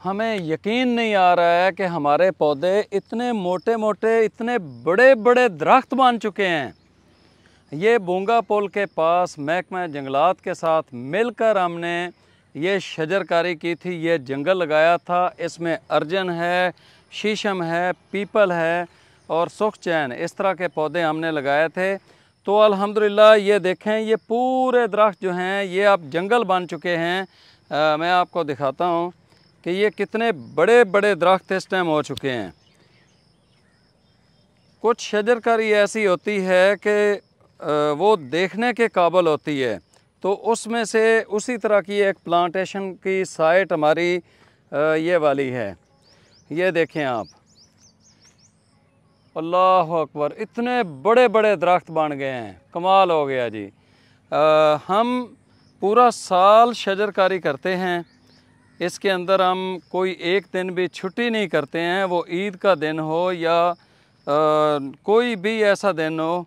हमें यकीन नहीं आ रहा है कि हमारे पौधे इतने मोटे मोटे, इतने बड़े बड़े दरख्त बन चुके हैं। ये बोंगा पुल के पास महकमा जंगलात के साथ मिलकर हमने ये शजरकारी की थी, ये जंगल लगाया था। इसमें अर्जन है, शीशम है, पीपल है और सुखचैन, इस तरह के पौधे हमने लगाए थे। तो अल्हम्दुलिल्लाह ये देखें, ये पूरे दरख्त जो हैं ये अब जंगल बन चुके हैं। मैं आपको दिखाता हूँ कि ये कितने बड़े बड़े दरख्त इस टाइम हो चुके हैं। कुछ शजरकारी ऐसी होती है कि वो देखने के काबिल होती है, तो उसमें से उसी तरह की एक प्लांटेशन की साइट हमारी ये वाली है। ये देखें आप, अल्लाह अकबर, इतने बड़े बड़े दरख्त बन गए हैं, कमाल हो गया जी। हम पूरा साल शजरकारी करते हैं, इसके अंदर हम कोई एक दिन भी छुट्टी नहीं करते हैं। वो ईद का दिन हो या कोई भी ऐसा दिन हो,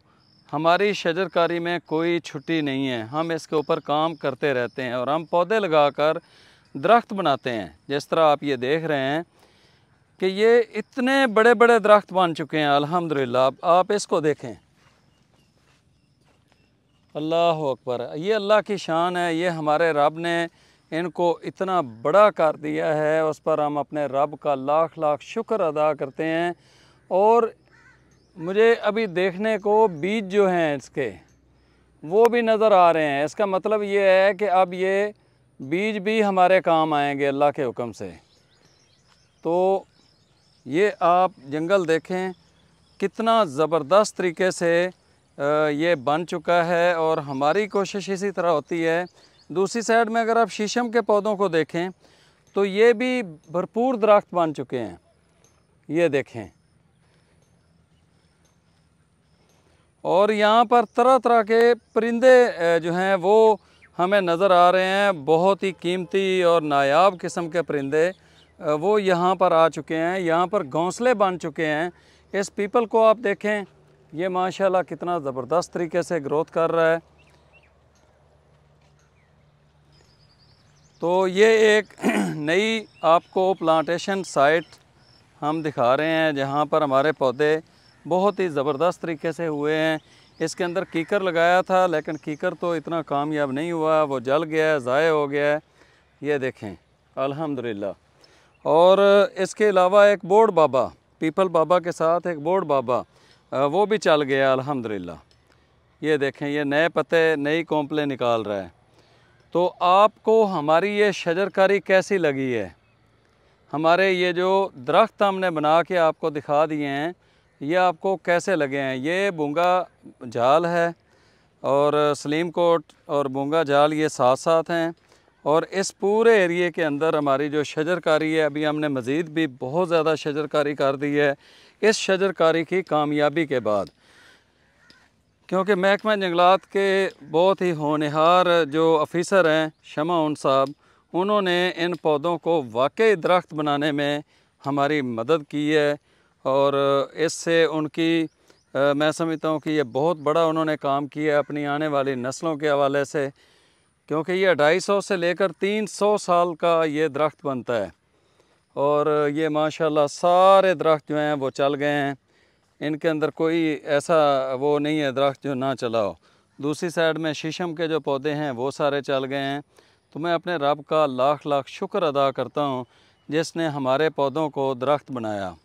हमारी शजरकारी में कोई छुट्टी नहीं है। हम इसके ऊपर काम करते रहते हैं और हम पौधे लगाकर दरख्त बनाते हैं। जिस तरह आप ये देख रहे हैं कि ये इतने बड़े बड़े दरख्त बन चुके हैं अल्हम्दुलिल्लाह। आप इसको देखें, अल्लाह अकबर, ये अल्लाह की शान है। ये हमारे रब ने इनको इतना बड़ा कर दिया है, उस पर हम अपने रब का लाख लाख शुक्र अदा करते हैं। और मुझे अभी देखने को बीज जो हैं इसके वो भी नज़र आ रहे हैं। इसका मतलब ये है कि अब ये बीज भी हमारे काम आएंगे अल्लाह के हुक्म से। तो ये आप जंगल देखें कितना ज़बरदस्त तरीके से ये बन चुका है और हमारी कोशिश इसी तरह होती है। दूसरी साइड में अगर आप शीशम के पौधों को देखें तो ये भी भरपूर दरख्त बन चुके हैं। ये देखें, और यहाँ पर तरह तरह के परिंदे जो हैं वो हमें नज़र आ रहे हैं। बहुत ही कीमती और नायाब किस्म के परिंदे वो यहाँ पर आ चुके हैं। यहाँ पर घोंसले बन चुके हैं। इस पीपल को आप देखें, ये माशाल्लाह कितना ज़बरदस्त तरीके से ग्रोथ कर रहा है। तो ये एक नई आपको प्लांटेशन साइट हम दिखा रहे हैं जहाँ पर हमारे पौधे बहुत ही ज़बरदस्त तरीके से हुए हैं। इसके अंदर कीकर लगाया था, लेकिन कीकर तो इतना कामयाब नहीं हुआ, वो जल गया है, ज़ाय हो गया है। ये देखें अल्हम्दुलिल्लाह। और इसके अलावा एक बोड़ बाबा, पीपल बाबा के साथ एक बोड़ बाबा, वो भी चल गया अल्हम्दुलिल्लाह। ये देखें, ये नए पत्ते, नई कोंपलें निकाल रहा है। तो आपको हमारी ये शजरकारी कैसी लगी है? हमारे ये जो दरख्त हमने बना के आपको दिखा दिए हैं, ये आपको कैसे लगे हैं? ये बूंगा जाल है और सलीम कोट और बूंगा जाल ये साथ साथ हैं। और इस पूरे एरिए के अंदर हमारी जो शजरकारी है, अभी हमने मज़ीद भी बहुत ज़्यादा शजरकारी कर दी है इस शजरकारी की कामयाबी के बाद। क्योंकि महकमा जंगलात के बहुत ही होनहार जो ऑफ़िसर हैं शमाउन साहब, उन्होंने इन पौधों को वाकई दरख्त बनाने में हमारी मदद की है। और इससे उनकी मैं समझता हूँ कि ये बहुत बड़ा उन्होंने काम किया है अपनी आने वाली नस्लों के हवाले से। क्योंकि ये 250 से लेकर 300 साल का ये दरख्त बनता है और ये माशाल्लाह सारे दरख्त जो हैं वो चल गए हैं। इनके अंदर कोई ऐसा वो नहीं है दरख्त जो ना चला हो। दूसरी साइड में शीशम के जो पौधे हैं वो सारे चल गए हैं। तो मैं अपने रब का लाख लाख शुक्र अदा करता हूँ जिसने हमारे पौधों को दरख्त बनाया।